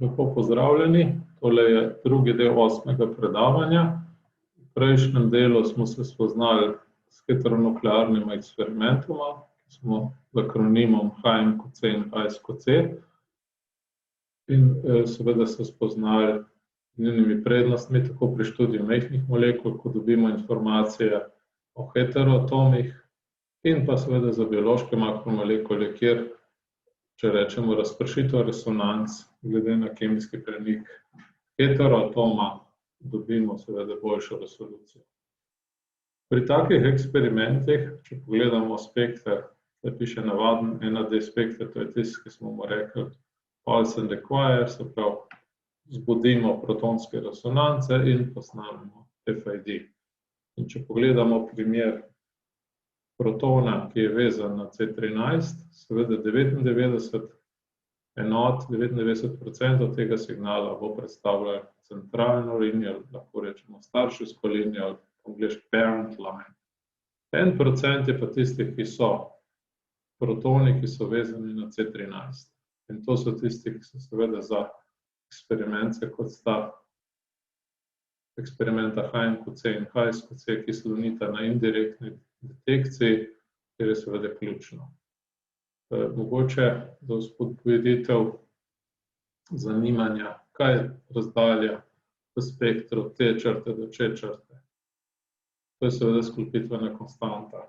Lepo pozdravljeni, tole je drugi del 8. predavanja. V prejšnjem delu smo se spoznali s heteronuklearnima eksperimentoma, ki smo z akronimom HMQC in HSQC. In seveda se spoznali z njenimi prednostmi, tako pri študiju majhnih molekul, ko dobimo informacije o heteroatomih, in pa seveda za biološke makromolekule, kjer, če rečemo, razpršitev resonanc glede na kemijski premik heteroatoma, dobimo seveda boljšo resolucijo. Pri takih eksperimentih, če pogledamo spekter, da piše navaden NAD spekter, to je tisti, ki smo mu rekli pulse and acquire, se pravi, zbudimo protonske resonance in posnamemo FID. In če pogledamo primer protona, ki je vezan na C13, seveda 99 enot, 99% tega signala bo predstavljalo centralno linijo, lahko rečemo starševsko linijo, ali po angleško parent line. 1% je pa tistih, ki so protoni, ki so vezani na C13. In to so tisti, ki so seveda za eksperimente, kot sta eksperimenta HMQC in HSQC, ki slonita na indirektni detekciji, kjer je seveda ključno. Mogoče za vzpodbuditev zanimanja, kaj je razdalja v spektru T črte do Č črte. To je seveda sklopitvena konstanta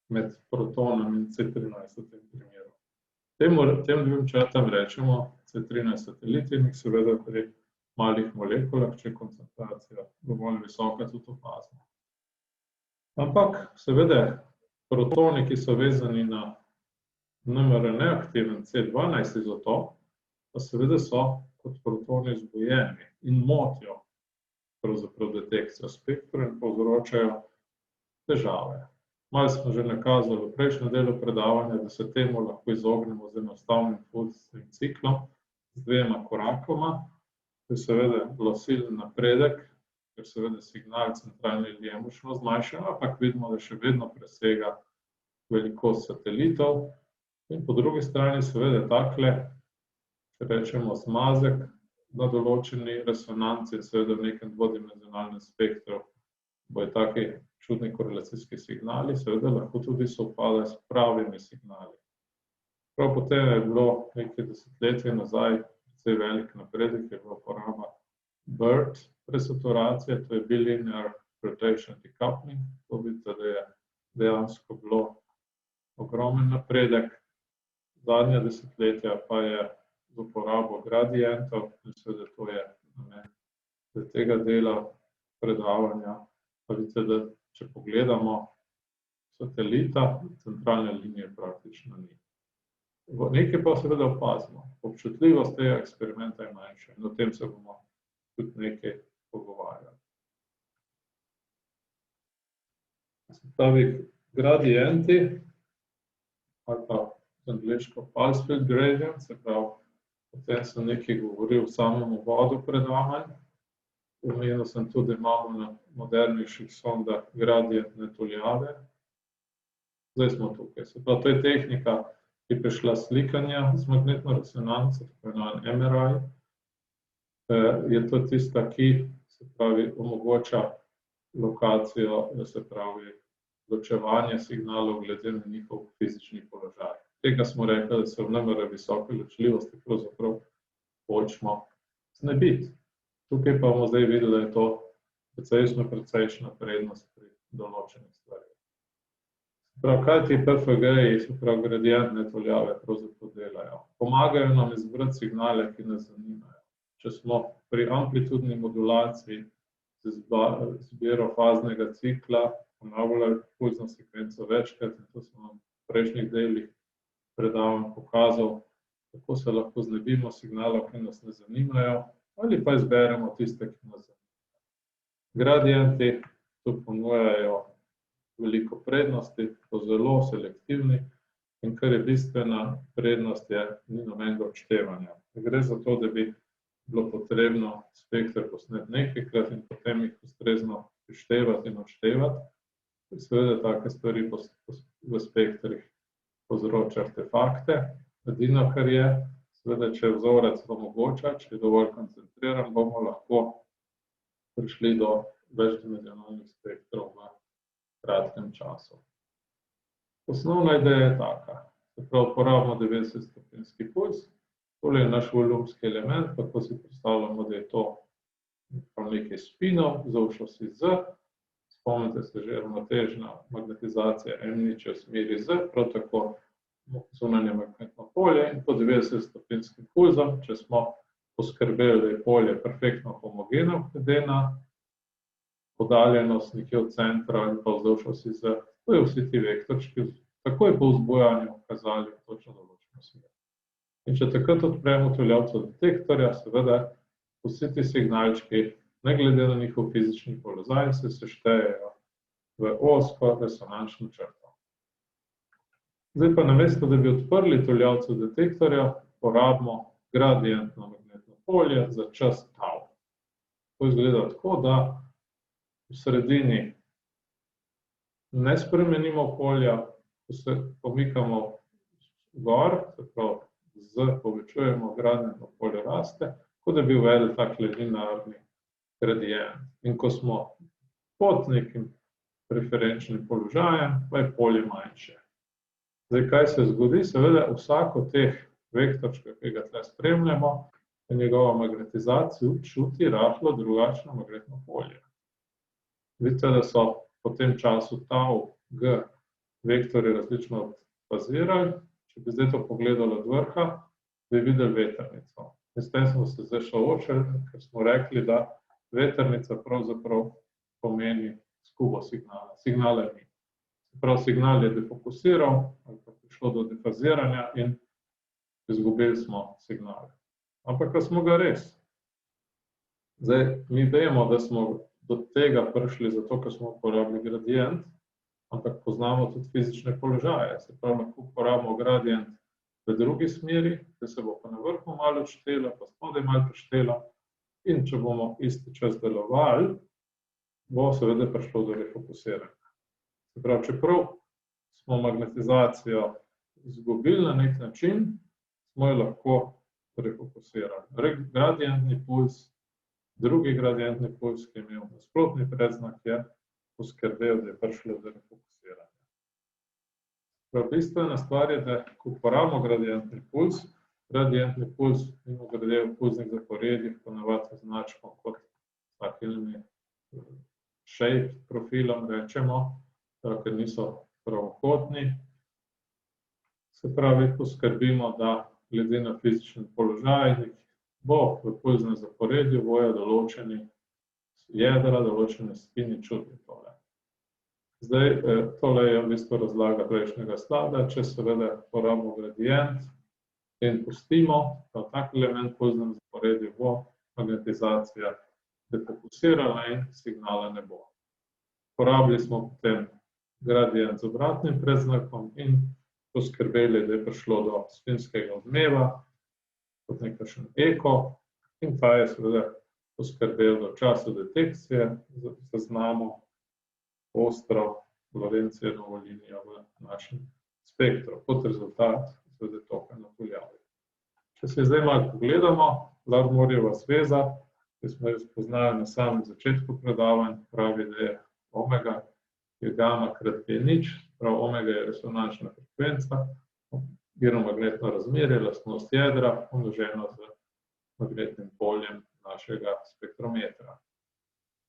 med protonom in C13 v tem primeru. Tem dvim črtam rečemo C13 sateliti in seveda pri malih molekulah, če je koncentracija dovolj visoka, tudi opazimo. Ampak seveda protoni, ki so vezani na NMR neaktiven C12 izotop, pa seveda so kot protoni zbujeni in motijo pravzaprav detekcijo spektra in povzročajo težave. Malo smo že nakazali v prejšnjem delu predavanja, da se temu lahko izognemo z enostavnim fuzijskim ciklom, z dvema korakoma. To je seveda glasilni napredek, ker seveda signal centralne linije močno zmanjša, ampak vidimo, da še vedno presega velikost satelitov. In po drugi strani seveda takle, če rečemo zmazek na določeni resonanci, seveda v nekem dvodimenzionalnem spektru, bojo taki čudni korelacijski signali, seveda lahko tudi sovpadajo s pravimi signali. Prav potem je bilo nekaj desetletij nazaj precej velik napredek, je bila uporaba BERT presaturacije, to je bilinear rotation decoupling. To vidite, da je dejansko bilo ogromen napredek. Zadnja desetletja pa je z uporabo gradientov, in seveda to je namen tega dela predavanja. Pa vidite, da če pogledamo satelita, centralne linije praktično ni. Nekaj pa seveda opazimo. Občutljivost tega eksperimenta je manjša in o tem se bomo tudi nekaj pogovarjali. Se pravi, gradienti, ali pa z angleško pulse field gradient, se pravi, o tem sem nekaj govoril v samem uvodu predavanj. Omenil sem tudi, da imamo na modernejših sondah gradientne tuljave. Zdaj smo tukaj. Se pravi, to je tehnika, ki je prišla slikanja z magnetno resonanco, tako imenovan MRI. Je to tista, ki, se pravi, omogoča lokacijo, se pravi, ločevanje signalov glede na njihov fizični položaj. Tega smo rekli, da se v NMR visoke ločljivosti pravzaprav hočemo znebiti. Tukaj pa bomo zdaj videli, da je to precejšnja prednost pri določenih stvareh. Prav, kaj ti PFG-ji, se pravi gradientne tuljave, pravzaprav delajo? Pomagajo nam izbrati signale, ki nas zanimajo. Če smo pri amplitudni modulaciji z izbiro faznega cikla ponavljali pulzno sekvenco večkrat, in to sem vam v prejšnjih delih predavanj pokazal, kako se lahko znebimo signalov, ki nas ne zanimajo, ali pa izberemo tiste, ki nas zanimajo. Gradienti tu ponujajo veliko prednosti, so zelo selektivni in kar je bistvena prednost je, ni nobenega odštevanja. Ne gre za to, da bi bilo potrebno spekter posneti nekajkrat in potem jih ustrezno prištevati in odštevati. Seveda take stvari v spektrih povzroča artefakte. Edino, kar je, Seveda, če vzorec omogoča, če je dovolj koncentriran, bomo lahko prišli do večdimenzionalnih spektrov v kratkem času. Osnovna ideja je taka. Se pravi, uporabimo 90-stopinjski puls, tole je naš volumski element, tako si predstavljamo, da je to nekaj spinov, zaušlo si Z, spomnite se že ravnotežna magnetizacija M0 v smeri Z, prav tako zunanje magnetno polje in po 90-stopinskim pulzom, če smo poskrbeli, da je polje perfektno homogeno, glede na poddaljenost nekje od centra in pa vzdolž osi Z, to je vsi ti vektorčki takoj po vzbujanju kazali točno določeno smer. In če takrat odpremo tuljavcev detektorja, seveda vsi ti signalčki, ne glede na njihov fizični položaj, se seštejejo v ozko resonančno črto. Zdaj pa namesto, da bi odprli tuljavcev detektorja, porabimo gradientno magnetno polje za čas tau. To izgleda tako, da v sredini ne spremenimo polja, ko se pomikamo gor, se pravi, povečujemo gradientno polje raste, kot da bi uvedli tak linearni gradient. In ko smo pod nekim preferenčnim položajem, pa je polje manjše. Zdaj, kaj se zgodi? Seveda, vsako teh vektorčkov, ki ga tle spremljamo, je njegova magnetizacija čuti rahlo drugačno magnetno polje. Vidite, da so po tem času tau G vektorji različno fazirali. Če bi zdaj to pogledali od vrha, bi videli vetrnico. In s tem smo se zdaj soočili, ker smo rekli, da vetrnica pravzaprav pomeni izgubo signala. Signala ni. Prav signal je defokusiral, ali pa prišlo do defaziranja in izgubili smo signal. Ampak ko smo ga res. Zdaj, mi vemo, da smo do tega prišli zato, ker smo uporabili gradient, ampak poznamo tudi fizične položaje. Se pravi, lahko uporabimo gradient v drugi smeri, da se bo pa na vrhu malo odštela, pa spodaj malo preštela. In če bomo isti čas delovali, bo seveda prišlo do refokusiranja. Se pravi, čeprav smo magnetizacijo izgubili na nek način, smo jo lahko refokusirali. Gradientni puls, drugi gradientni puls, ki je imel nasprotni predznak, je poskrbel, da je prišlo do refokusiranja. Bistvena stvar je, da ko uporabimo gradientni puls mimogrede v pulznih zaporedjih ponavadi označimo kot takimi shape profilom, rečemo, ker niso pravokotni. Se pravi, poskrbimo, da glede na fizični položaj bo v pulznem zaporedju bojo določeni jedra, določene spini čutili tole. Zdaj, tole je v bistvu razlaga prejšnjega slajda, če seveda porabimo gradient in pustimo, da tak element v pulznem zaporedju bo magnetizacija defokusirala in signala ne bo. Porabili smo potem gradient z obratnim predznakom in poskrbeli, da je prišlo do spinskega odmeva, kot nekakšen eko, in ta je seveda poskrbel, da v času detekcije zaznamo ostro Lorenzenovo linijo v našem spektru, kot rezultat seveda toka na tuljavi. Če se zdaj malo pogledamo, Larmorjeva zveza, ki smo jo spoznali na samem začetku predavanj, pravi, da je omega je gamma krat P0, prav omega je resonančna frekvenca, giromagnetno razmerje, lastnost jedra, pomnoženo z magnetnim poljem našega spektrometra.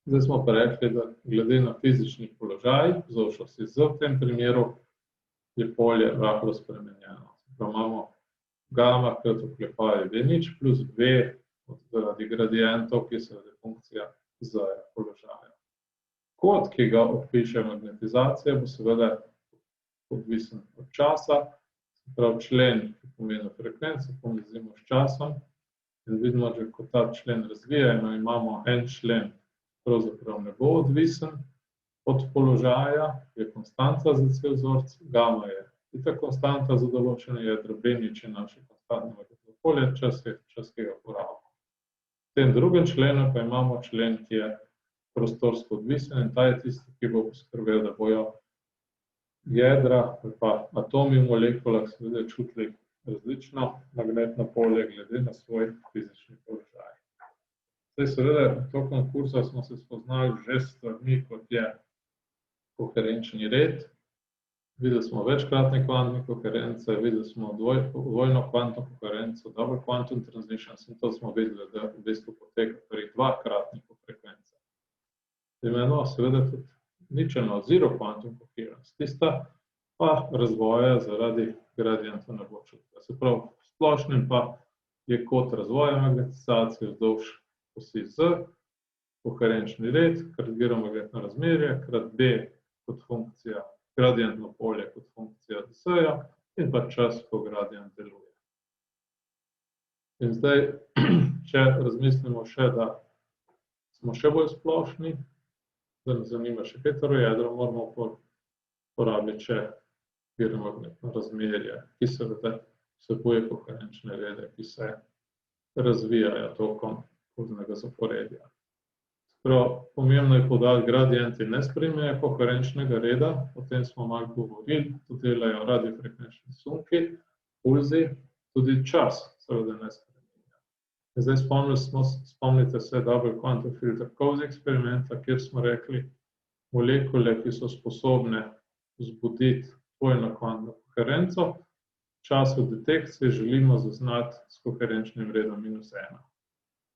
Zdaj smo pa rekli, da glede na fizični položaj, vzorčno si Z v tem primeru, je polje rahlo spremenjeno. Imamo gamma krat oklepaju V0 plus V zaradi gradientov, ki so funkcija Z položaja. Kod, ki ga opiše magnetizacija, bo seveda odvisen od časa, se pravi člen, ki pomeni frekvenco, pomnozimo s časom in vidimo, da ko ta člen razvijamo, imamo en člen, pravzaprav ne bo odvisen od položaja, je konstanta za cel vzorec, gamma je itak konstanta za določene jedro, B0 je naše konstantno magnetno polje, čas, ki ga porabimo. V tem drugem členu pa imamo člen, ki je prostorsko odvisen in ta je tisti, ki bo poskrbel, da bojo jedra ali pa atomi v molekulah seveda čutili različno magnetno polje glede na svoj fizični položaj. Zdaj, seveda, tokom kursa smo se spoznali že s stvarmi, kot je koherenčni red. Videli smo večkratne kvantne koherence, videli smo dvojno kvantno koherenco, double quantum transitions, in to smo videli, da v bistvu poteka pri dvakratniku frekvence. Imeno seveda tudi ničelno zero quantum coherence, tista pa razvoja zaradi gradientov ne bo čutila. Se pravi, v splošnem pa je kot razvoja magnetizacije vzdolž osi Z, koherenčni red, krat giromagnetno razmerje, krat B kot funkcija, gradientno polje kot funkcija S-ja in pa čas, ko gradient deluje. In zdaj, če razmislimo še, da smo še bolj splošni, da nas zanima še heterojedro, moramo porabiti še giromagnetno razmerje, ki seveda vsebuje koherenčne rede, ki se razvijajo tokom koznega zaporedja. Prav, pomembno je poudariti, gradienti ne spremljajo koherenčnega reda, o tem smo malo govorili, to delajo radiofrekvenčni sunki, pulzi, tudi čas seveda ne spreminja. Zdaj spomnite se double quantum filter Coase eksperimenta, kjer smo rekli, molekule, ki so sposobne vzbuditi dvojno kvantno koherenco, v času detekcije želimo zaznati s koherenčnim redom -1.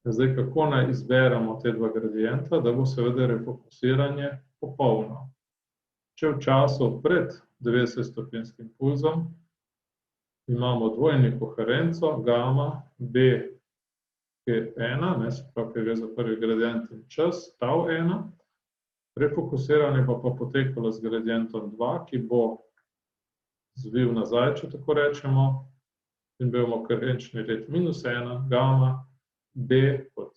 Zdaj, kako naj izberemo te dva gradienta, da bo seveda refokusiranje popolno. Če v času pred 90-stopinjskim pulzom imamo dvojni koherenco, gamma, B, G1, se pravi, ker gre za prvi gradient in čas, tau 1, refokusiranje pa potekalo z gradientom 2, ki bo zvil nazaj, če tako rečemo, in bomo koherenčni red -1, gamma, B kot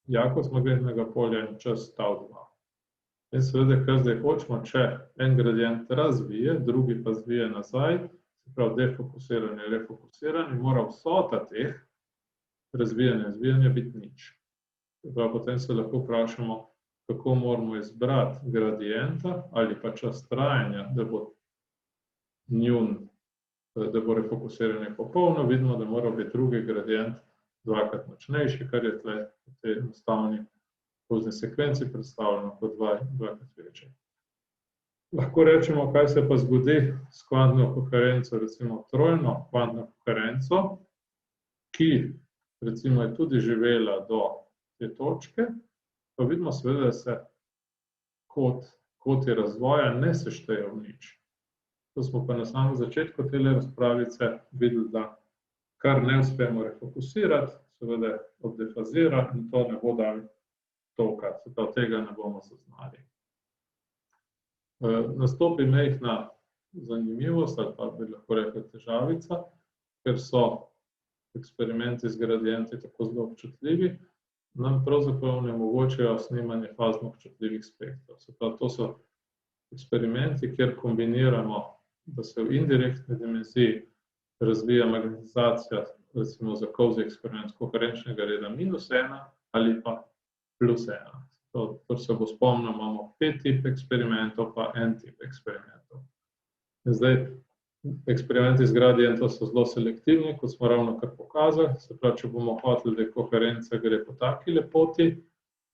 jakost magnetnega polja in čas tau 2. In seveda, kar zdaj hočemo, če en gradient razvije, drugi pa zvije nazaj, se pravi defokusiranje, refokusiranje, mora vsota teh razvijanja in zvijanja biti nič. Potem se lahko vprašamo, kako moramo izbrati gradienta ali pa čas trajanja, da bo refokusiranje popolno, vidimo, da mora biti drugi gradient dvakrat močnejši, kar je tle v tej enostavni kozni sekvenci predstavljeno kot dvakrat večji. Lahko rečemo, kaj se pa zgodi s kvantno koherenco, recimo trojno kvantno koherenco, ki recimo je tudi živela do te točke, pa vidimo seveda, da se koti razvoja ne seštejo v nič. To smo pa na samem začetku tele razpravice videli, da kar ne uspemo refokusirati, seveda oddefazira in to ne bo dal toka, se pravi, tega ne bomo zaznali. Nastopi majhna zanimivost ali pa bi lahko rekli težavica, ker so eksperimenti z gradienti tako zelo občutljivi, nam pravzaprav onemogočajo snemanje fazno občutljivih spektrov. Se pravi, to so eksperimenti, kjer kombiniramo, da se v indirektni dimenziji razvija magnetizacija, recimo za Coase eksperiment koherenčnega reda -1 ali pa +1. To se bo spomnil, imamo 5 tip eksperimentov pa 1 tip eksperimentov. In zdaj, eksperimenti z gradientom so zelo selektivni, kot smo ravnokar pokazali, se pravi, če bomo hoteli, da koherenca gre po taki lepoti,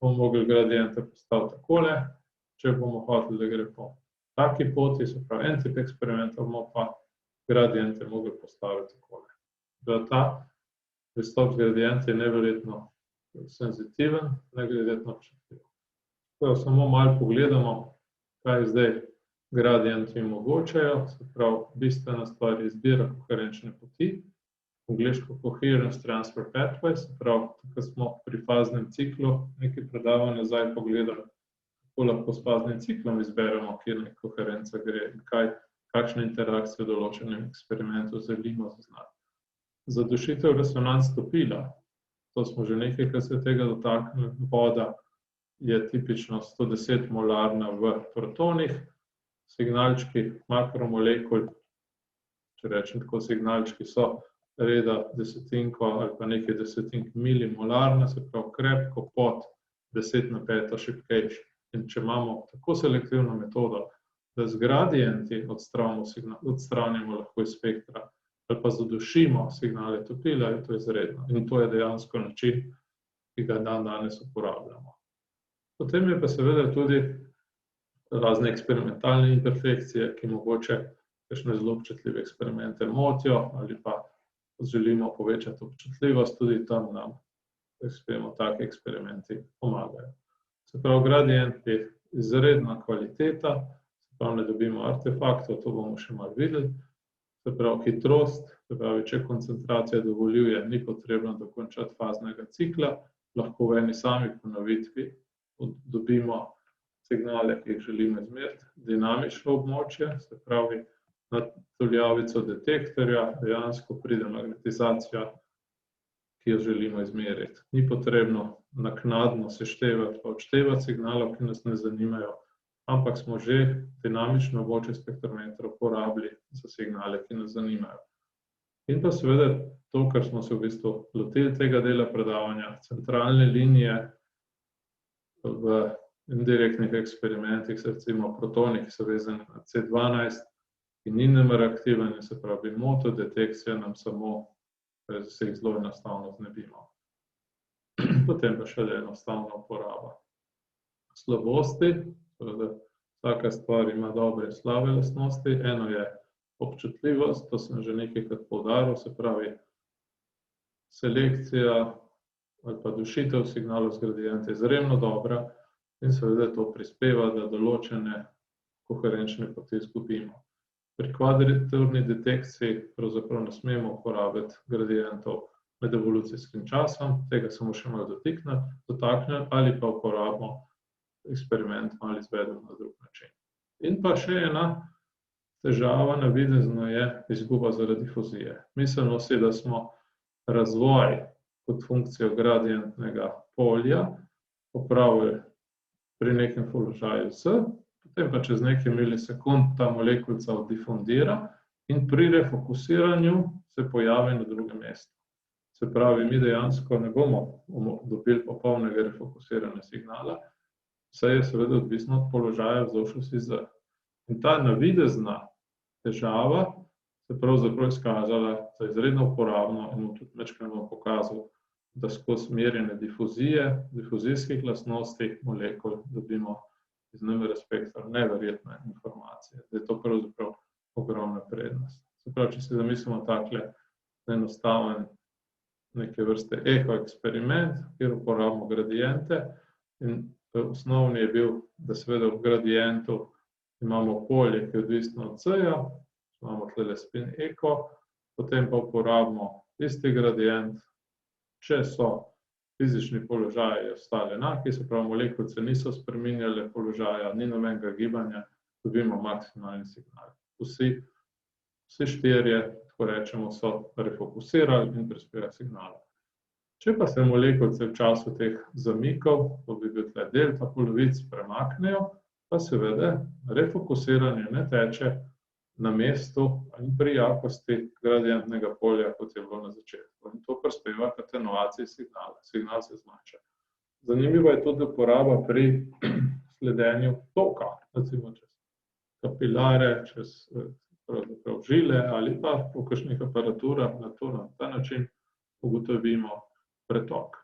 bomo mogli gradiente postaviti takole, če bomo hoteli, da gre po taki poti, se pravi, 1 tip eksperimentov, bomo pa gradiente mogli postaviti takole. Ta pristop z gradienti je neverjetno senzitiven, neverjetno občutljiv. Samo malo pogledamo, kaj zdaj gradienti omogočajo, se pravi, bistvena stvar je izbira koherenčne poti, angleško coherence transfer pathway, se pravi, tukaj smo pri faznem ciklu, nekaj predavanj nazaj pogledali, kako lahko s faznim ciklom izberemo, kjer naj koherenca gre in kakšne interakcije v določenem eksperimentu želimo zaznati. Zadušitev resonanc topila, to smo že nekajkrat se tega dotaknili, voda je tipično 110 molarna v protonih, signalčki makromolekul, če rečem tako, signalčki so reda desetinko ali pa nekaj desetink milimolarna, se pravi krepko pod 10 na 5 šibkejši. In če imamo tako selektivno metodo, da z gradienti odstranimo lahko iz spektra ali pa zadušimo signale topila, je to izredno. In to je dejansko način, ki ga danes uporabljamo. Potem je pa seveda tudi razne eksperimentalne imperfekcije, ki mogoče kakšne zelo občutljive eksperimente motijo ali pa želimo povečati občutljivost, tudi tam nam taki eksperimenti pomagajo. Se pravi, gradient je izredna kvaliteta, se pravi, ne dobimo artefaktov, to bomo še malo videli. Se pravi, hitrost, se pravi, če koncentracija dovoljuje, ni potrebno dokončati faznega cikla, lahko v eni sami ponovitvi dobimo signale, ki jih želimo izmeriti. Dinamično območje, se pravi, na tuljavico detektorja dejansko pride magnetizacija, ki jo želimo izmeriti. Ni potrebno naknadno seštevati pa odštevati signalov, ki nas ne zanimajo, ampak smo že dinamično območje spektrometra uporabili za signale, ki nas zanimajo. In pa seveda to, kar smo se v bistvu lotili tega dela predavanja, centralne linije v indirektnih eksperimentih, se recimo protoni, ki so vezani na C12, ki ni NMR aktiven, se pravi motodetekcija nam samo, da se jih zelo enostavno znebimo. Potem pa še enostavna uporaba. Slabosti, vsaka stvar ima dobre in slabe lastnosti. Eno je občutljivost, to sem že nekajkrat poudaril, se pravi selekcija ali pa dušitev signalov z gradienta je izredno dobra in seveda to prispeva, da določene koherenčne poti izgubimo. Pri kvadraturni detekciji pravzaprav ne smemo uporabiti gradientov med evolucijskim časom, tega samo še malo dotaknem ali pa uporabimo eksperiment ali izvedemo na drug način. In pa še ena težava navidezno je izguba zaradi difuzije. Mislimo si, da smo razvoj kot funkcijo gradientnega polja opravili pri nekem položaju S, potem pa čez nekaj milisekund ta molekulca oddifundira in pri refokusiranju se pojavi na drugem mestu. Se pravi, mi dejansko ne bomo dobili popolnega refokusiranja signala, saj je seveda odvisno od položaja vzdolž osi Z. In ta navidezna težava se pravzaprav izkazala za izredno uporabno in tudi večkrat bom pokazal, da skozi merjenje difuzije, difuzijskih lastnosti molekul dobimo iz NMR spektra neverjetne informacije, da je to pravzaprav ogromna prednost. Se pravi, če si zamislimo takle enostaven neke vrste ekoeksperiment, kjer uporabimo gradiente in osnovni je bil, da seveda v gradientu imamo polje, ki je odvisno od C-ja, imamo tlele spin eko, potem pa uporabimo isti gradient, če so fizični položaji ostali enaki, se pravi, molekulce niso spreminjale položaja, ni nobenega gibanja, dobimo maksimalni signal. Vsi štirje, tako rečemo, so refokusirali in prispevali signale. Če pa se molekulce v času teh zamikov, to bi bil tle delta polovic, premaknejo, pa seveda refokusiranje ne teče na mestu in pri jakosti gradientnega polja, kot je bilo na začetku. In to prispeva k atenuaciji signala. Signal se zmanjša. Zanimiva je tudi uporaba pri sledenju toka, recimo čez kapilare, čez žile ali pa v kakšnih aparaturah na ta način ugotovimo pretok.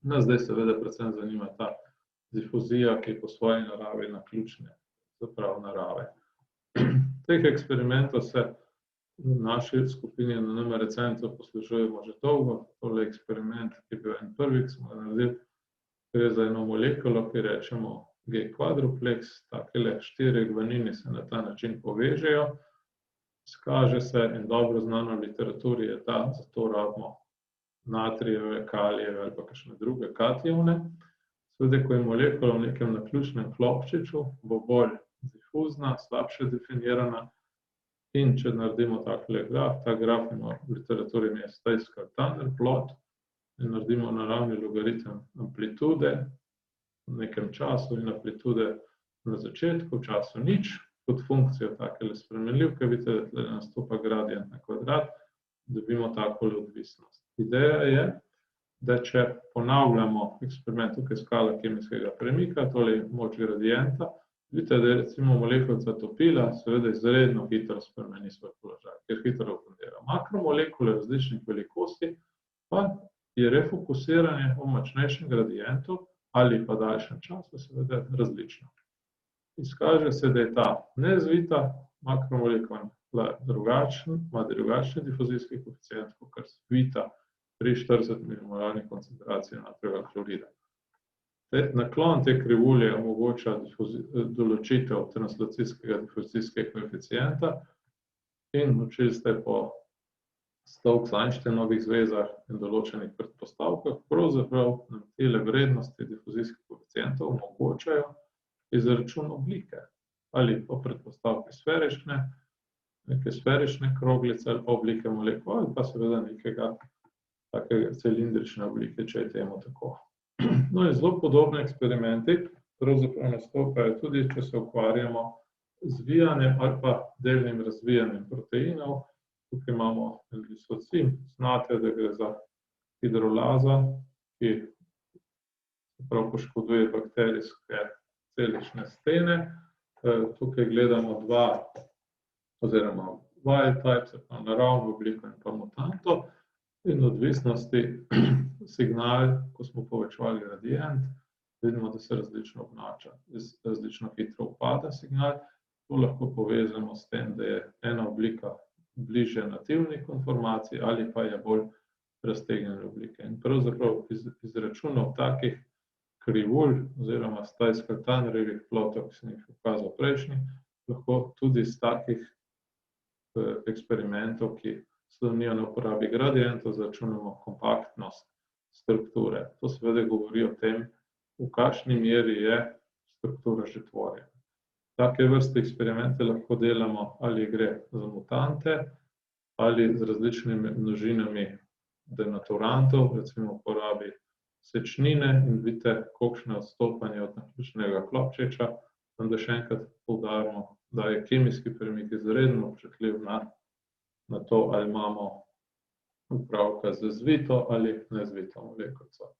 Nas zdaj seveda predvsem zanima ta difuzija, ki je po svoji naravi naključne, zaprav narave. Teh eksperimentov se v naši skupini na NMR centru poslužujemo že dolgo. Tole eksperiment, ki je bil en prvi, ki smo ga naredili, gre za eno molekulo, ki rečemo G-quadruplex, takele 4 gvanini se na ta način povežejo. Skaže se in dobro znano v literaturi je ta, zato rabimo natrijeve, kalijeve ali pa kakšne druge katione. Seveda, ko je molekula v nekem naključnem klopčiču, bo bolj difuzna, slabše definirana in če naredimo takle graf, ta graf ima v literaturi ime Stejskal-Tanner plot in naredimo naravni logaritem amplitude v nekem času in amplitude na začetku, v času nič, kot funkcijo takele spremenljivke, vidite, da tle nastopa gradient na kvadrat, dobimo takole odvisnost. Ideja je, da če ponavljamo eksperiment, tukaj skala kemijskega premika, tole je moč gradienta, Vidite, da je recimo molekulica topila, seveda izredno hitro spremeni svoj položaj, ker hitro okundira. Makromolekule različnih velikosti pa je refokusiranje v močnejšem gradientu ali pa daljšem času seveda različno. Izkaže se, da je ta nezvita makromolekula ima drugačen difuzijski koeficient, kot zvita pri 40 milimolarni koncentraciji natrijevega klorida. Naklon te krivulje omogoča določitev translacijskega difuzijskega koeficienta in učili ste po Stokes-Einsteinovih zvezah in določenih predpostavkah, pravzaprav nam tele vrednosti difuzijskih koeficientov omogočajo izračun oblike ali po predpostavki neke sferične kroglice ali pa oblike molekul ali pa seveda nekega takega cilindrične oblike, če je temu tako. No in zelo podobni eksperimenti pravzaprav nastopajo tudi, če se ukvarjamo z zvijanjem ali pa delnim razvijanjem proteinov. Tukaj imamo glisocin, znate, da gre za hidrolaza, ki prav poškoduje bakterijske celične stene. Tukaj gledamo dva oziroma wild type, se pravi naravno obliko in pa mutanto. In odvisnosti signal, ko smo povečevali gradient, vidimo, da se različno obnaša, različno hitro upada signal. To lahko povezamo s tem, da je ena oblika bližje nativni konformaciji ali pa je bolj raztegnjene oblike. In pravzaprav izračunov takih krivulj oziroma stajskaltanrevih plotov, ki sem jih ukazal prejšnji, lahko tudi iz takih eksperimentov, ki slonijo na uporabi gradientov, zaračunamo kompaktnost strukture. To seveda govori o tem, v kakšni meri je struktura že tvorjena. Take vrste eksperimente lahko delamo, ali gre za mutante, ali z različnimi množinami denaturantov, recimo uporabi sečnine in vidite, kolikšno odstopanje od naključnega klopčiča, da še enkrat poudarimo, da je kemijski premik izredno občutljiv na to, ali imamo opravka z zvito ali nezvito molekulico.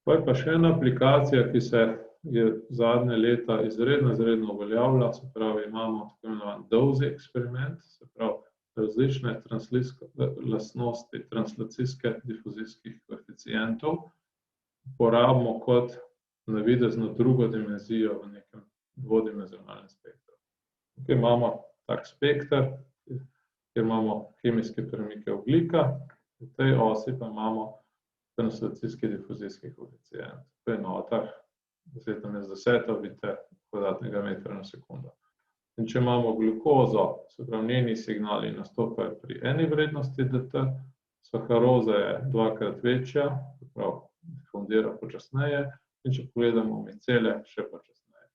Pa je pa še ena aplikacija, ki se je zadnje leta izredno uveljavila, se pravi, imamo tako imenovan DOSE eksperiment, se pravi, različne lastnosti translacijske difuzijskih koeficientov uporabimo kot navidezno drugo dimenzijo v nekem dvodimenzionalnem spektru. Tukaj imamo tak spekter, kjer imamo kemijske premike ogljika, v tej osi pa imamo translacijski difuzijski koeficient. V enotah 10^10 vidite kvadratnega metra na sekundo. In če imamo glukozo, se pravi, njeni signali nastopajo pri eni vrednosti dt, saharoza je dvakrat večja, se pravi, difundira počasneje, in če pogledamo micele, še počasneje.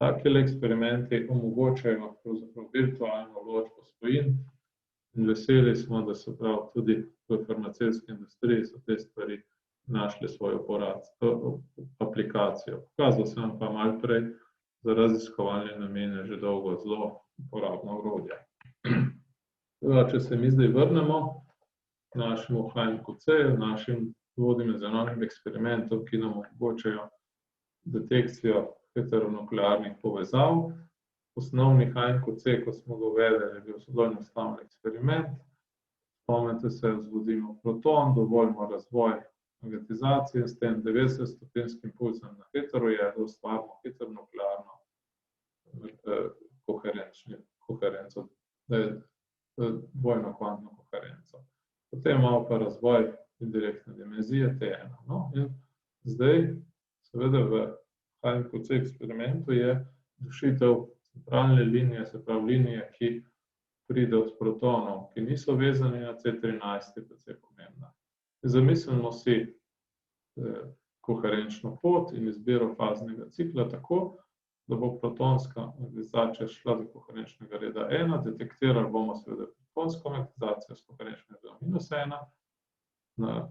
Takele eksperimenti omogočajo pravzaprav virtualno vložbo spojin in veseli smo, da se pravi tudi v farmacevtski industriji so te stvari našli svojo aplikacijo. Pokazal sem vam pa malo prej za raziskovalne namene že dolgo zelo uporabno orodje. Če se mi zdaj vrnemo k našemu HMQC, našim dvodimenzionalnim eksperimentom, ki nam omogočajo detekcijo heteronuklearnih povezav. Osnovni HMQC, ko smo ga uvedli, je bil zelo enostaven eksperiment. Spomnite se, vzvodimo proton, dovolimo razvoj magatizacije, s tem 90-stopinjskim pulzom na heterojedro ustvarimo heteronuklearno koherenco, dvojno kvantno koherenco. Potem imamo pa razvoj indirektne dimenzije T1. No, in zdaj, seveda v HMQC eksperimentu je dušitev centralne linije, se pravi linije, ki pride od protonov, ki niso vezani na C13, je precej pomembna. Zamislimo si koherenčno pot in izbiro faznega cikla tako, da bo protonska magatizacija šla do koherenčnega reda 1, detektirali bomo seveda protonsko magatizacijo s koherenčnega reda -1, na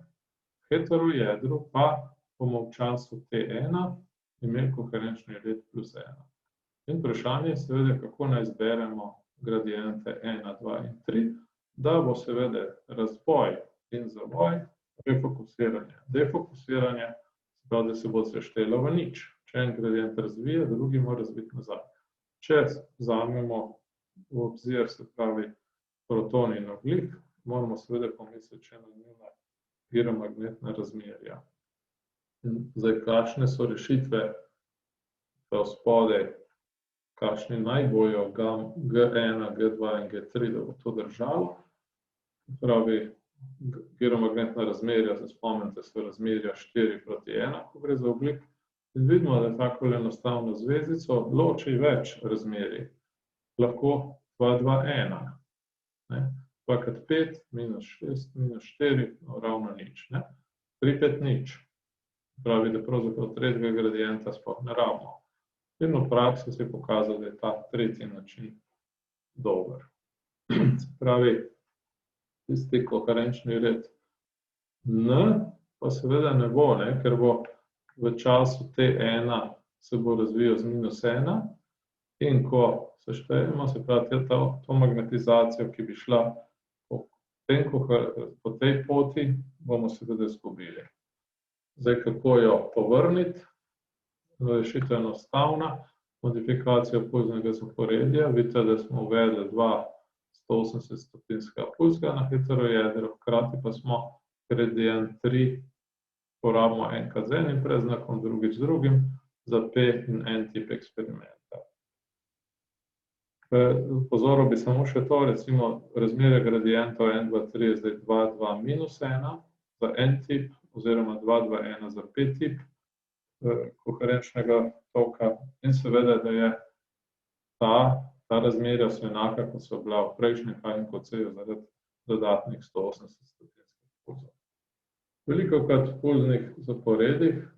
heterojedru pa bomo v času T1 imeli koherenčni red +1. In vprašanje je seveda, kako naj izberemo gradiente 1, 2 in 3, da bo seveda razvoj in zavoj refokusiranje. Defokusiranje, se pravi, da se bo seštelo v nič. Če en gradient razvije, drugi mora razviti nazaj. Če vzamemo v obzir, se pravi, proton in ogljik, moramo seveda pomisliti še na njuna giromagnetna razmerja. Zdaj, kakšne so rešitve, da spodaj, kakšni najboljo G1, G2 in G3, da bo to držalo. Pravi, giromagnetna razmerja, se spomnite, so razmerja 4:1, ko gre za ogljik. In vidimo, da tako enostavno zvezdico loči več razmerij. Lahko 2, 2, 1. 2x5 -6 -4, ravno nič. 3, 5, nič. Pravi, da pravzaprav tretjega gradienta sploh ne rabimo. In v praksi se je pokazalo, da je ta tretji način dober. Se pravi, tisti koherenčni red N pa seveda ne bo, ker bo v času T1 se bo razvijal z -1 in ko seštejemo, se pravi, to magnetizacijo, ki bi šla po tej poti, bomo seveda izgubili. Zdaj, kako jo povrniti? Rešitev je enostavna. Modifikacija pulznega zaporedja. Vidite, da smo uvedli dva 180-stopinjska pulzga na heterojedro, hkrati pa smo gradient 3 porabimo enkrat z enim predznakom, drugič z drugim, za P in N tip eksperimenta. Pozoril bi samo še to, recimo razmerje gradientov 1, 2, 3 je zdaj 2, 2, -1 za N tip oziroma 2, 2, 1 za P tip koherenčnega toka in seveda, da je ta razmerja so enaka, kot so bila v prejšnjem HNQC-ju zaradi dodatnih 180-stopinjskih pulzov. Velikokrat v pulznih zaporedih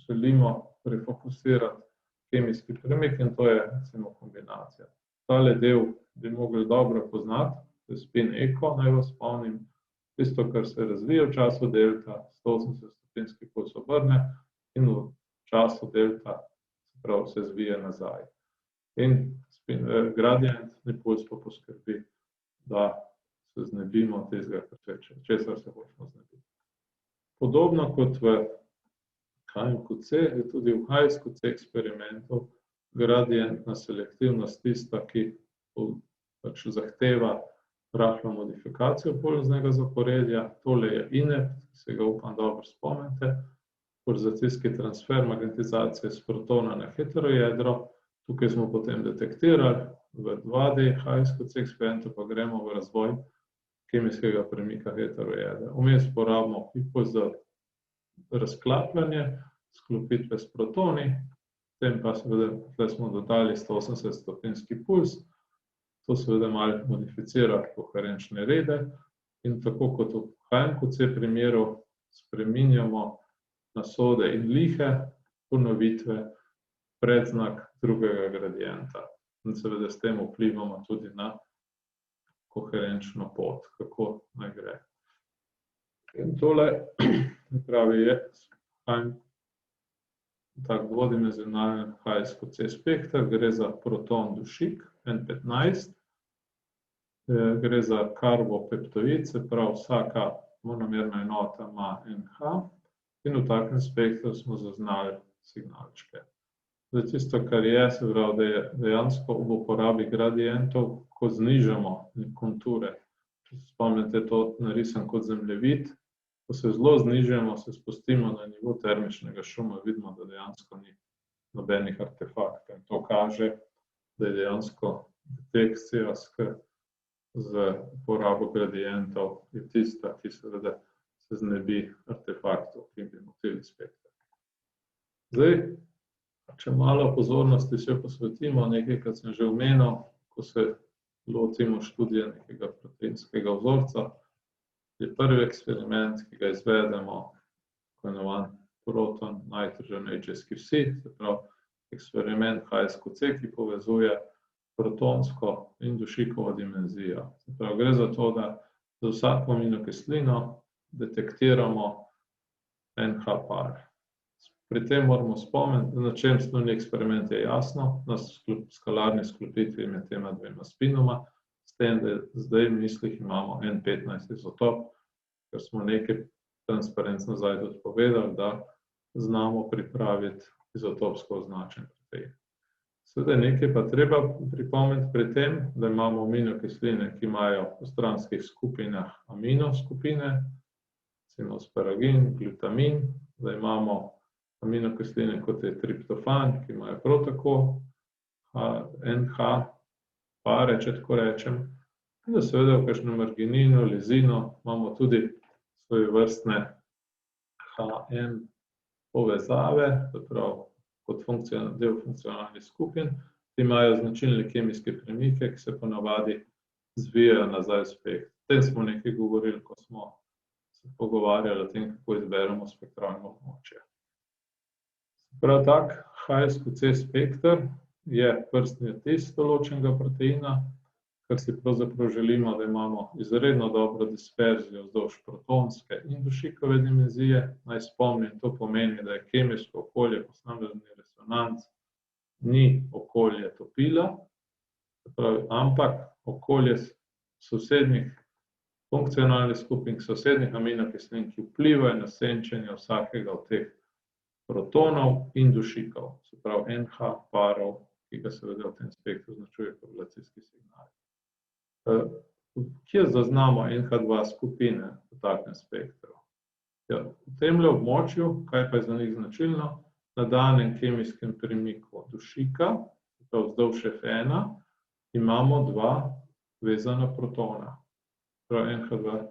želimo prefokusirati kemijski premik in to je recimo kombinacija. Tale del bi mogli dobro poznati, to je spin eko, naj vas spomnim, tisto, kar se razvija v času delta, 180-stopinjski puls obrne in v času delta se zvije nazaj. In gradientni puls pa poskrbi, da se znebimo tistega, česar se hočemo znebiti. Podobno kot v HNQC, je tudi v HSQC eksperimentu gradientna selektivnost tista, ki pač zahteva rahlo modifikacijo pulznega zaporedja. Tole je INEP, ki se ga upam dobro spomnite, polarizacijski transfer magnetizacije s protona na heterojedro. Tukaj smo potem detektirali v 2D HSQC eksperimentu, pa gremo v razvoj kemijskega premika heterojedra. Vmes porabimo impuls za razklapljanje, sklopitve s protoni, potem pa seveda tukaj smo dodali 180-stopinjski puls, to seveda malo modificira koherenčne rede in tako kot v HNQC primeru spreminjamo na sode in lihe ponovitve predznak drugega gradienta. In seveda s tem vplivamo tudi na koherenčno pot, kako naj gre. In tole pravi je tak dvodimenzionalen HSQC spekter, gre za proton dušik N15, gre za karbopeptoid, se pravi vsaka monomerna enota ima NH in v takem spektru smo zaznali signalčke. Zdaj tisto, kar je, se pravi, da je dejansko v uporabi gradientov, ko znižamo konture, če se spomnite, to narisan kot zemljevid, ko se zelo znižamo, se spustimo na nivo termičnega šuma, vidimo, da dejansko ni nobenih artefaktov. To kaže, da je dejansko detekcija z uporabo gradientov je tista, ki seveda se znebi artefaktov, ki bi motili spekter. Zdaj, če malo pozornosti se posvetimo nekaj, kar sem že omenil, ko se lotimo študija nekega proteinskega vzorca, je prvi eksperiment, ki ga izvedemo, tako imenovan proton nitrogen HSQC, se pravi eksperiment HSQC, ki povezuje protonsko in dušikovo dimenzijo. Se pravi, gre za to, da za vsako aminokislino detektiramo NH par. Pri tem moramo spomniti, na čem sloni eksperiment je jasno, na skalarni sklopitvi med tema dvema spinoma, s tem, da zdaj v mislih imamo N15 izotop, ker smo nekaj transparenc nazaj tudi povedali, da znamo pripraviti izotopsko označen protein. Seveda nekaj pa treba pripomniti pri tem, da imamo aminokisline, ki imajo v stranskih skupinah aminoskupine, recimo asparagin, glutamin, da imamo aminokisline, kot je triptofan, ki imajo prav tako NH pare, če tako rečem, in da seveda v kakšnem argininu, lizinu imamo tudi svojevrstne HN povezave, zapravo kot del funkcionalnih skupin, ki imajo značilne kemijske premike, ki se ponavadi zvijajo nazaj v spektr. O tem smo nekaj govorili, ko smo se pogovarjali o tem, kako izberemo spektralno območje. Prav tak HSQC spektr je prstni odtis določenega proteina, kar si pravzaprav želimo, da imamo izredno dobro disperzijo vzdolž protonske in dušikove dimenzije. Naj spomnim, to pomeni, da je kemijsko okolje po standardni resonanci ni okolje topila, ampak okolje sosednjih funkcionalnih skupin, sosednjih aminokislin, ki vplivajo na senčenje vsakega od teh protonov in dušikov, se pravi NH parov, ki ga seveda v tem spektru označuje korelacijski signal. Kje zaznamo NH2 skupine v takem spektru? Ja, v temle območju, kaj pa je za njih značilno, na danem kemijskem premiku dušika, vzdolž F1, imamo dva vezana protona. Prav NH2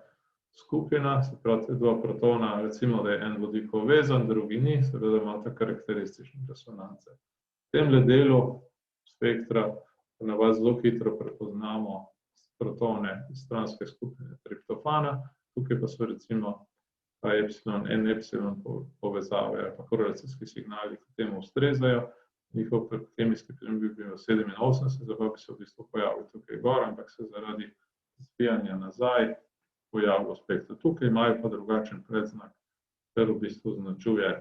skupina, se pravi te dva protona, recimo, da je en vodikov vezan, drugi ni, seveda imata karakteristične resonance. V temle delu spektra ponavadi zelo hitro prepoznamo protone iz stranske skupine triptofana, tukaj pa so recimo N-epsilon povezave ali pa korelacijski signali, ki temu ustrezajo. Njihov kemijski premik bi bil 87, zato bi se v bistvu pojavil tukaj gor, ampak se zaradi zbijanja nazaj pojavil v spektru. Tukaj imajo pa drugačen predznak, kar v bistvu označuje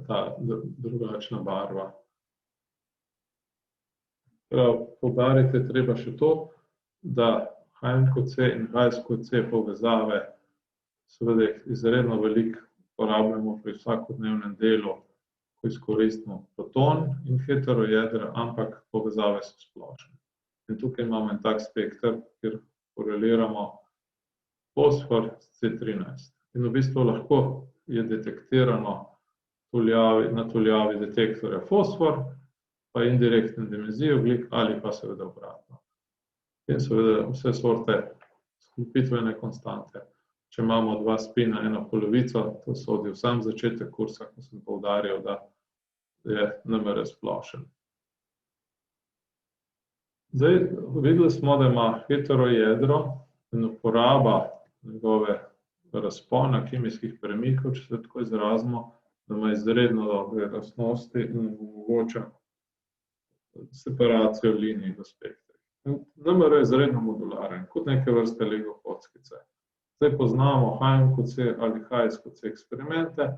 ta drugačna barva. Poudariti je treba še to, da HMQC in HSQC povezave seveda izredno veliko uporabljamo pri vsakodnevnem delu, ko izkoristimo proton in heterojedra, ampak povezave so splošne. In tukaj imamo en tak spektr, kjer koreliramo fosfor s C13. In v bistvu lahko je detektirano na tuljavi detektorja fosfor, pa indirektne dimenzije ogljik ali pa seveda obratno. In seveda vse sorte sklopitvene konstante. Če imamo dva spina, eno polovico, to sodi v sam začetek kursa, ko sem poudarjal, da je NMR splošen. Zdaj, videli smo, da ima heterojedro in uporaba njegove razpona kemijskih premikov, če se tako izrazimo, da ima izredno dobre lastnosti in omogoča separacijo linij v spektru. NMR je izredno modularen, kot neke vrste Lego kockice. Zdaj poznamo HMQC ali HSQC eksperimente,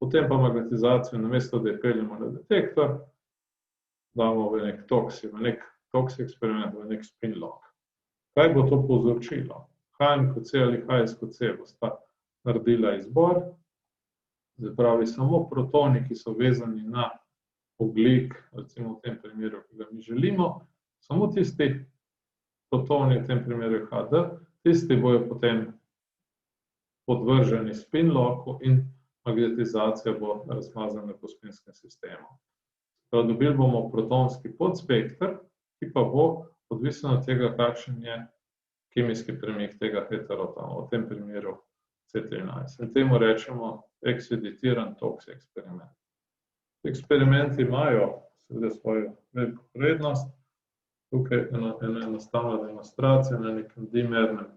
potem pa magnetizacijo namesto, da je peljemo na detektor, damo v nek toksi eksperiment, v nek spin lock. Kaj bo to povzročilo? HMQC ali HSQC bosta naredila izbor, zdaj pravi samo protoni, ki so vezani na ogljik, recimo v tem primeru, ki ga mi želimo, samo tisti protoni, v tem primeru HD, tisti bojo potem podvrženi spin locku in magnetizacija bo razmazana po spinskem sistemu. Dobili bomo protonski podspektr, ki pa bo odvisen od tega, kakšen je kemijski premik tega heterotoma, v tem primeru C13. In temu rečemo ekseditiran toks eksperiment. Eksperimenti imajo seveda svojo veliko prednost. Tukaj je ena enostavna demonstracija na nekem dimernem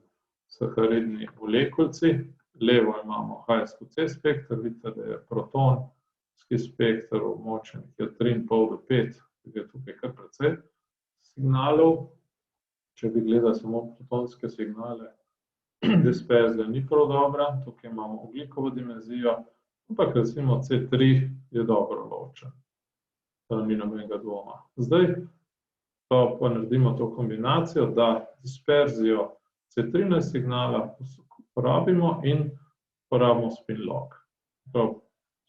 saharidni molekulci. Levo imamo HSQC spektr, vidite, da je protonski spektr območen, ki je 3,5 do 5, ki je tukaj kar precej signalov. Če bi gledali samo protonske signale, disperzija ni prav dobra, tukaj imamo ogljikovo dimenzijo, ampak recimo C3 je dobro ločen, ni nobenega dvoma. Zdaj pa naredimo to kombinacijo, da disperzijo C13 signala uporabimo in uporabimo spin lock.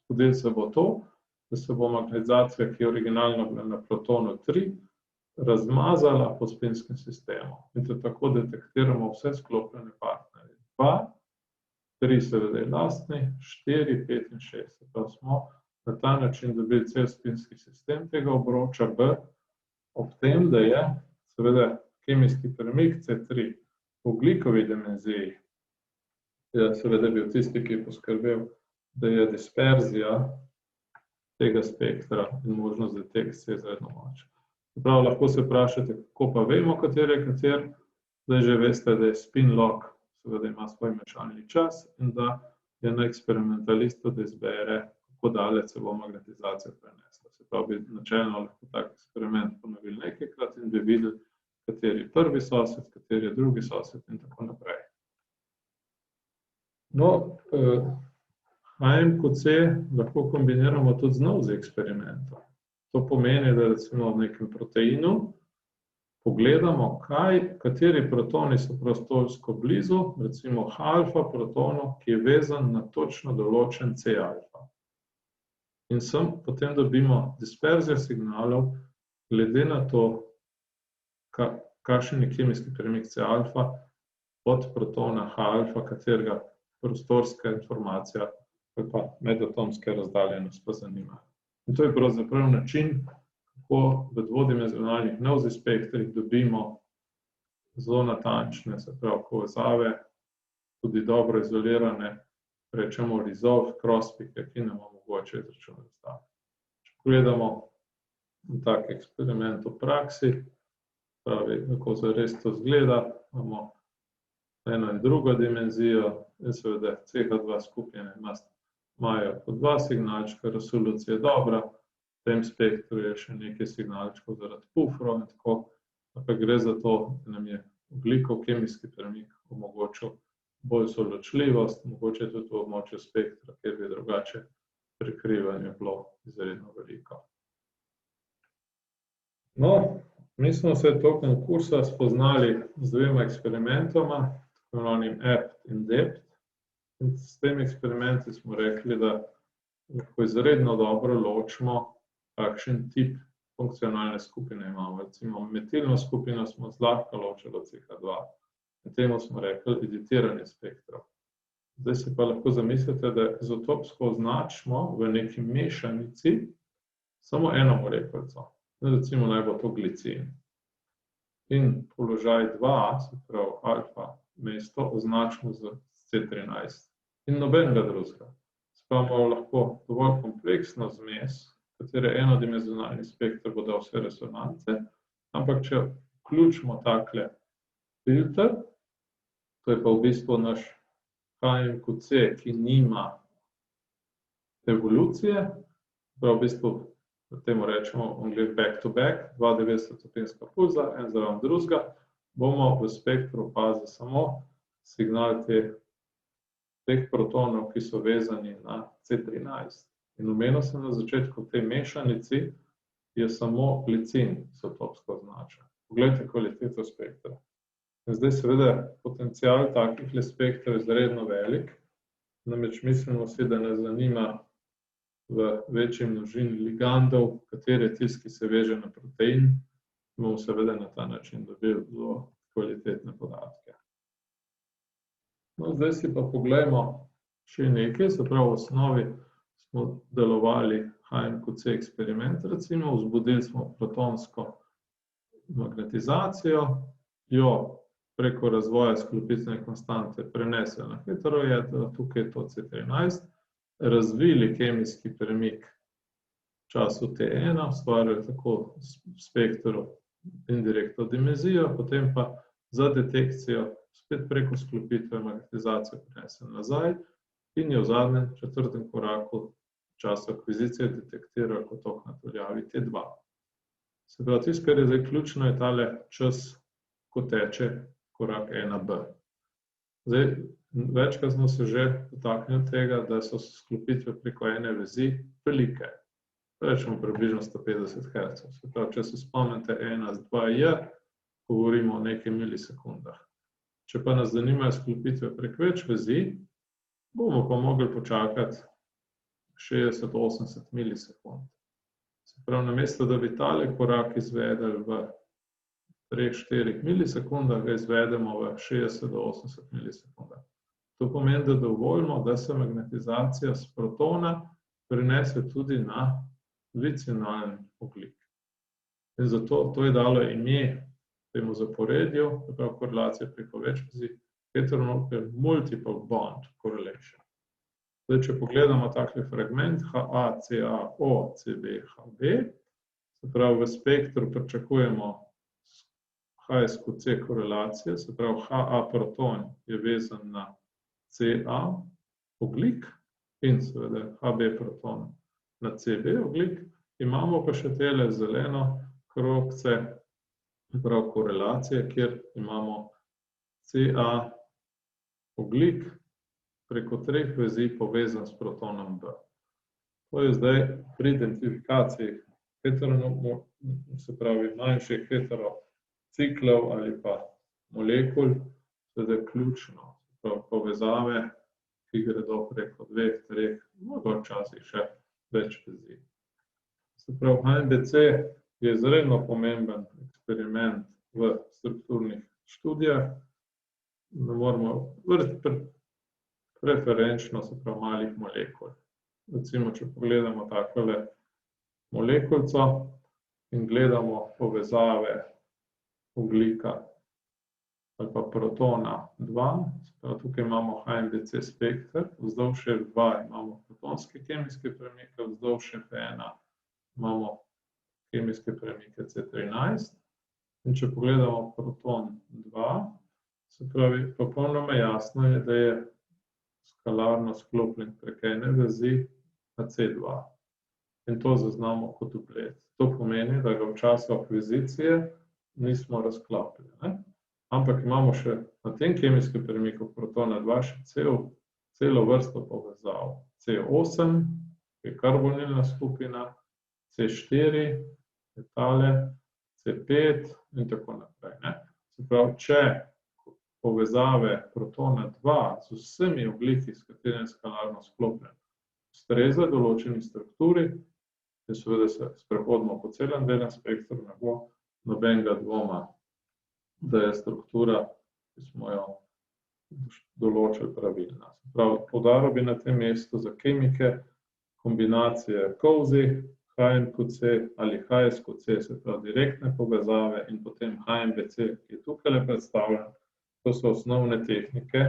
Zgodilo se bo to, da se bo magnetizacija, ki je originalno bila na protonu 3, razmazala po spinskem sistemu. In to tako detektiramo vse sklopljene partnerje. 2, 3 seveda je lastni, 4, 5 in 6. Pa smo na ta način dobili cel spinski sistem tega obroča B, ob tem, da je seveda kemijski premik C3 v ogljikovi dimenziji, je seveda bil tisti, ki je poskrbel, da je disperzija tega spektra in možnost detekcije izredno močna. Prav, lahko se vprašate, kako pa vemo, kateri je kateri. Zdaj že veste, da je spin lock, seveda ima svoj mešalni čas in da je na eksperimentalistu, da izbere, kako daleč se bo magnetizacija prenesla. Se pravi, načelno lahko tak eksperiment ponovili nekajkrat in bi videli, kateri je prvi sosed, kateri je drugi sosed in tako naprej. No, HMQC lahko kombiniramo tudi znov z eksperimentom. To pomeni, da recimo v nekem proteinu pogledamo, kateri protoni so prostorsko blizu, recimo alfa protonu, ki je vezan na točno določen C alfa. In potem dobimo disperzijo signalov glede na to, kakšen je kemijski premik C alfa od protona H alfa, katerega prostorska informacija ali pa medatomske razdaljenost pa zanima. In to je pravzaprav način, kako v dvodimenzionalnih NOESY spektrih dobimo zelo natančne, se pravi, povezave, tudi dobro izolirane, rečemo resolve crosspike, ki nam omogočajo izračunati. Če pogledamo tak eksperiment v praksi, pravi, kako zares to izgleda, imamo eno in drugo dimenzijo in seveda CH2 skupine imajo po 2 signalčka, resolucija je dobra, v tem spektru je še nekaj signalčkov zaradi pufrov in tako, pa gre za to, da nam je ogljikov kemijski premik omogočil bolj ločljivost, mogoče tudi v območju spektra, kjer bi drugače prekrivanje bilo izredno veliko. No, mi smo se tokom kursa spoznali z 2 eksperimentoma, tako imenovanim EPT in DEPT. In s tem eksperimenti smo rekli, da lahko izredno dobro ločimo, kakšen tip funkcionalne skupine imamo. Recimo metilno skupino smo zlahka ločili od CH2. In temu smo rekli editiranje spektrov. Zdaj si pa lahko zamislite, da izotopsko označimo v neki mešanici samo eno molekulico. Recimo naj bo to glicin. In položaj 2, se pravi alfa mesto, označimo z C13 in nobenega drugega. Imamo lahko dovolj kompleksno zmes, katere enodimenzionalni spektr bo dal vse resonance, ampak če vključimo takle filter, to je pa v bistvu naš HMQC, ki nima evolucije, prav v bistvu temu rečemo back to back, 2 90-stopinjska pulza, en zraven drugega, bomo v spektru opazili samo signal teh protonov, ki so vezani na C13. In omenil sem na začetku, v tej mešanici je samo glicin izotopsko označen. Poglejte kvaliteto spektra. In zdaj seveda potencial takih spektrov je izredno velik, namreč mislimo si, da nas zanima v večji množini ligandov, kateri je tisti, ki se veže na protein, bomo seveda na ta način dobili zelo kvalitetne podatke. No, zdaj si pa poglejmo še nekaj, se pravi v osnovi smo delovali HMQC eksperiment, recimo vzbudili smo protonsko magnetizacijo, jo preko razvoja sklopitvene konstante prenesli na heterojedro, tukaj je to C13, razvili kemijski premik v času T1, ustvarjali tako spektr indirektno dimenzijo, potem pa za detekcijo spet preko sklopitve magnetizacijo prenesli nazaj in je v zadnjem 4. koraku v času akvizicije detektiral kot tok na daljavi T2. Se pravi, tisto, kar je zdaj ključno, je tale čas, ko teče korak 1b. Zdaj, večkrat smo se že dotaknili tega, da so sklopitve preko ene vezi velike. Rečemo približno 150 Hz. Se pravi, če se spomnite 1 z 2J, govorimo o nekaj milisekundah. Če pa nas zanimajo sklopitve prek več vezi, bomo pa mogli počakati 60-80 milisekund. Se pravi, namesto da bi tale korak izvedeli v 3-4 milisekundah, ga izvedemo v 60-80 milisekundah. To pomeni, da dovolimo, da se magnetizacija s protona prenese tudi na vicinalni ogljik. In zato to je dalo ime temu zaporedju, se pravi korelacija preko več vezi, heteronuclear multiple bond correlation. Zdaj, če pogledamo takle fragment HA, CA, O, CB, HB, se pravi v spektru pričakujemo H(S)C korelacije, se pravi HA proton je vezan na CA ogljik in seveda HB proton na CB ogljik, imamo pa še tele zeleno krogce, se pravi korelacije, kjer imamo CA ogljik preko 3 vezi povezan s protonom B. To je zdaj pri identifikaciji se pravi manjših heterociklov ali pa molekul, seveda ključno, se pravi povezave, ki gredo preko 2, 3, morda včasih še več vezi. Se pravi, HNBC je izredno pomemben eksperiment v strukturnih študijah. Ne moramo preferenčno, se pravi, malih molekul. Recimo, če pogledamo takole molekulco in gledamo povezave ogljika ali pa protona 2, se pravi, tukaj imamo HNBC spekter, vzdolž F2 imamo protonske kemijske premike, vzdolž F1 imamo kemijske premike C13. In če pogledamo proton 2, se pravi, popolnoma jasno je, da je skalarno sklopljen prek ene vezi na C2. In to zaznamo kot duplet. To pomeni, da ga v času akvizicije nismo razklopili, ne? Ampak imamo še na tem kemijskem premiku protona 2 še celo vrsto povezav. C8 je karbonilna skupina, C4 je tale, C5 in tako naprej, ne? Se pravi, če povezave protona 2 z vsemi ogljiki, s katerimi je skalarno sklopljen, ustreza določeni strukturi, in seveda se sprehodimo po celem delnem spektru, ne bo nobenega dvoma, da je struktura, ki smo jo določili, pravilna. Se pravi, poudaril bi na tem mestu za kemike kombinacije COSY, HNQC ali HSQC, se pravi direktne povezave, in potem HNBC, ki je tukaj predstavljen. To so osnovne tehnike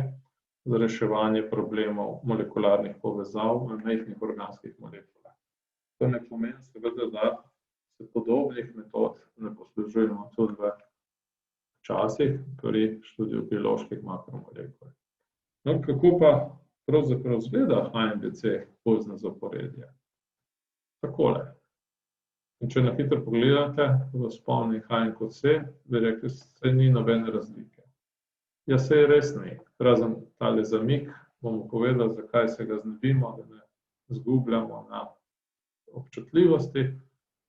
za reševanje problemov molekularnih povezav v majhnih organskih molekulah. To ne pomeni seveda, da se podobnih metod ne poslužujemo tudi v časih pri študiju bioloških makromolekul. No, kako pa pravzaprav izgleda HNBC poljzne zaporedje? Takole. In če na hitro pogledate, v spomni HNQC, bi rekli, saj ni nobene razlike. Ja, saj res ni. Razen tale zamik, bomo povedali, zakaj se ga znebimo, da ne izgubljamo na občutljivosti,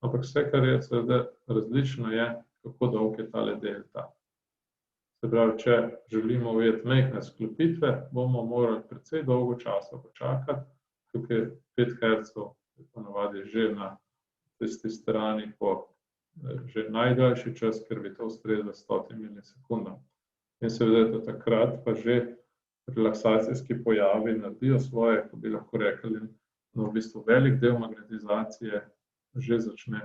ampak vse, kar je seveda različno, je, kako dolg je tale delta. Se pravi, če želimo ujeti majhne sklopitve, bomo morali precej dolgo časa počakati. Tukaj 5 Hz je ponavadi že na tisti strani po že najdaljši čas, ker bi to ustrezalo 100 milisekundam. In seveda do takrat pa že relaksacijski pojavi naredijo svoje, ko bi lahko rekli, no, v bistvu velik del magnetizacije že začne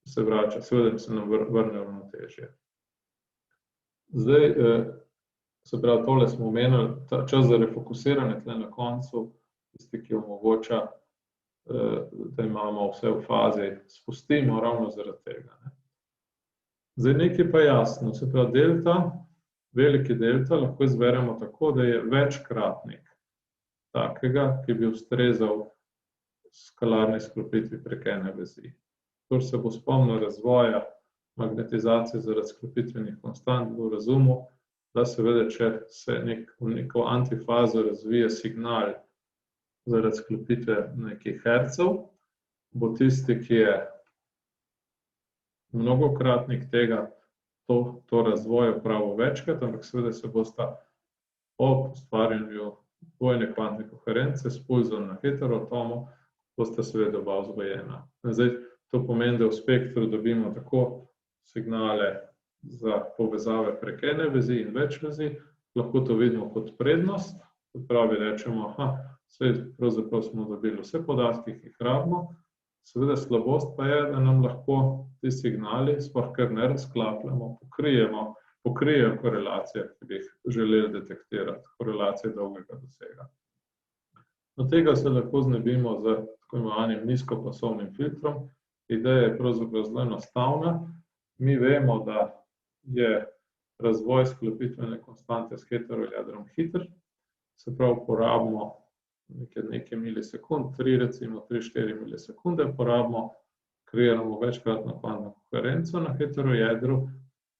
se vračati, seveda se nam vrne ravnotežje. Zdaj, se pravi, tole smo omenili, ta čas za refokusiranje tle na koncu, tisti, ki omogoča, da imamo vse v fazi, spustimo ravno zaradi tega, ne. Zdaj, nekaj pa jasno, se pravi, delta, veliki delta lahko izberemo tako, da je večkratnik takega, ki bi ustrezal skalarni sklopitvi prek ene vezi. Kdor se bo spomnil razvoja magnetizacije zaradi sklopitvenih konstant, bo razumel, da seveda, če se v neko antifazo razvije signal zaradi sklopitve nekih hercev, bo tisti, ki je mnogokratnik tega, to razvoj opravil večkrat, ampak seveda se bosta ob ustvarjanju dvojne kvantne koherence s pulzom na heteroatomu bosta seveda oba vzgojena. Zdaj, to pomeni, da v spektru dobimo tako signale za povezave prek ene vezi in več vezi, lahko to vidimo kot prednost, to pravi rečemo, saj pravzaprav smo dobili vse podatke, ki jih rabimo, seveda slabost pa je, da nam lahko ti signali, sploh ker ne razklapljamo, pokrijejo korelacije, ki bi jih želeli detektirati, korelacije dolgega dosega. Od tega se lahko znebimo z tako imenovanim nizkopasovnim filtrom. Ideja je pravzaprav zelo enostavna. Mi vemo, da je razvoj sklopitvene konstante s heterojedrom hiter, se pravi, porabimo nekaj milisekund, 3-4 milisekunde porabimo, kreiramo večkratno kvantno koherenco na heterojedru,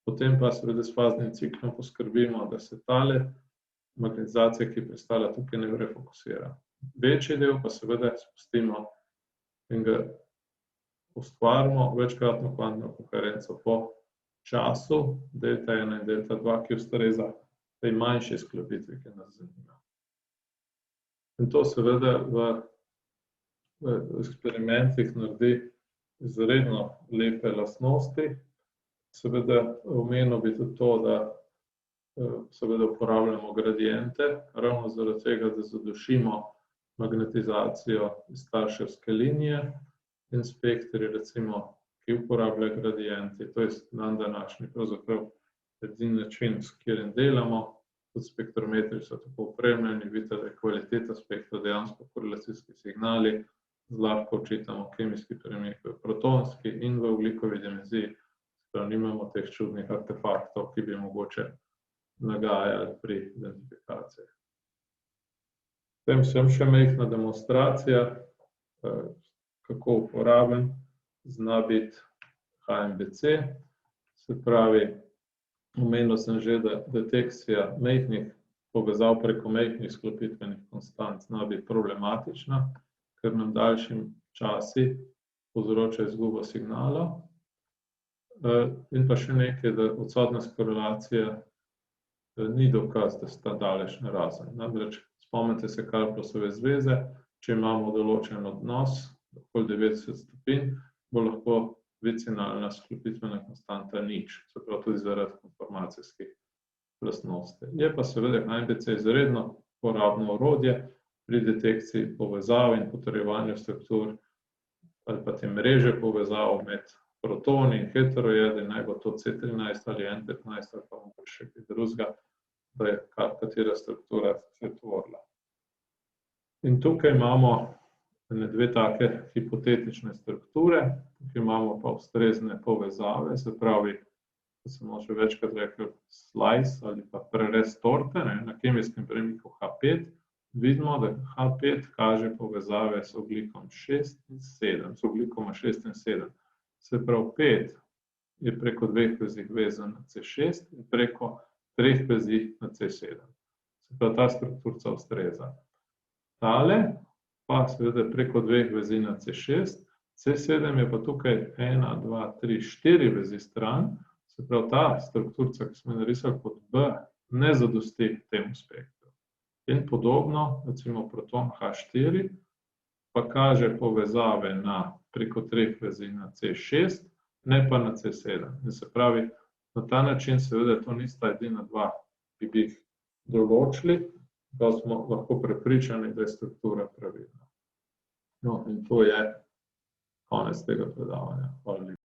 potem pa seveda s faznim ciklom poskrbimo, da se tale magnetizacija, ki je pristala tukaj, ne refokusira. Večji del pa seveda spustimo in ga ustvarimo večkratno kvantno koherenco po času delta 1 in delta 2, ki ustreza tej manjši sklopitvi, ki nas zanima. In to seveda v eksperimentih naredi izredno lepe lastnosti. Seveda omenil bi tudi to, da seveda uporabljamo gradiente, ravno zaradi tega, da zadušimo magnetizacijo iz starševske linije in spektri, recimo, ki uporabljajo gradienti, to je današnji pravzaprav edini način, s katerim delamo. Tudi spektrometri so tako opremljeni, vidite, da je kvaliteta spektra dejansko korelacijski signali, zlahka očitamo kemijski premik v protonski in v ogljikovi dimenziji, da nimamo teh čudnih artefaktov, ki bi mogoče nagajali pri identifikacijah. Potem sem še majhna demonstracija, kako uporaben zna biti HMBC, se pravi, omenil sem že, da detekcija majhnih povezav preko majhnih sklopitvenih konstant zna biti problematična, ker nam daljšim časi povzroča izgubo signala. In pa še nekaj, da odsotnost korelacije ni dokaz, da sta daleč narazen. Namreč spomnite se Karplossove zveze, če imamo določen odnos, okoli 90 stopinj, bo lahko vicinalna sklopitvena konstanta nič, se pravi tudi zaradi konformacijskih lastnosti. Je pa seveda HMBC izredno uporabno orodje pri detekciji povezav in potrjevanju struktur ali pa te mreže povezav med protoni in heterojedi, naj bo to C13 ali N15 ali pa mogoče še kaj drugega, da je katera struktura se tvorila. In tukaj imamo dve take hipotetične strukture, tukaj imamo pa ustrezne povezave, se pravi, da smo še večkrat rekli slice ali pa prerez torte, na kemijskem premiku H5, vidimo, da H5 kaže povezave s ogljikom 6 in 7, s ogljikoma 6 in 7. Se pravi, 5 je preko 2 vezi vezan na C6 in preko 3 vezi na C7. Se pravi, ta strukturca ustreza. Tale pa seveda preko 2 vezi na C6, C7 je pa tukaj 1, 2, 3, 4 vezi stran, se pravi, ta strukturca, ki smo narisali kot B, ne zadosti temu spektru. In podobno, recimo proton H4, pa kaže povezave preko 3 vezi na C6, ne pa na C7. In se pravi, na ta način seveda to nista edina dva, ki bi jih določili, da smo lahko prepričani, da je struktura pravilna. No, in to je konec tega predavanja. Hvala lepa.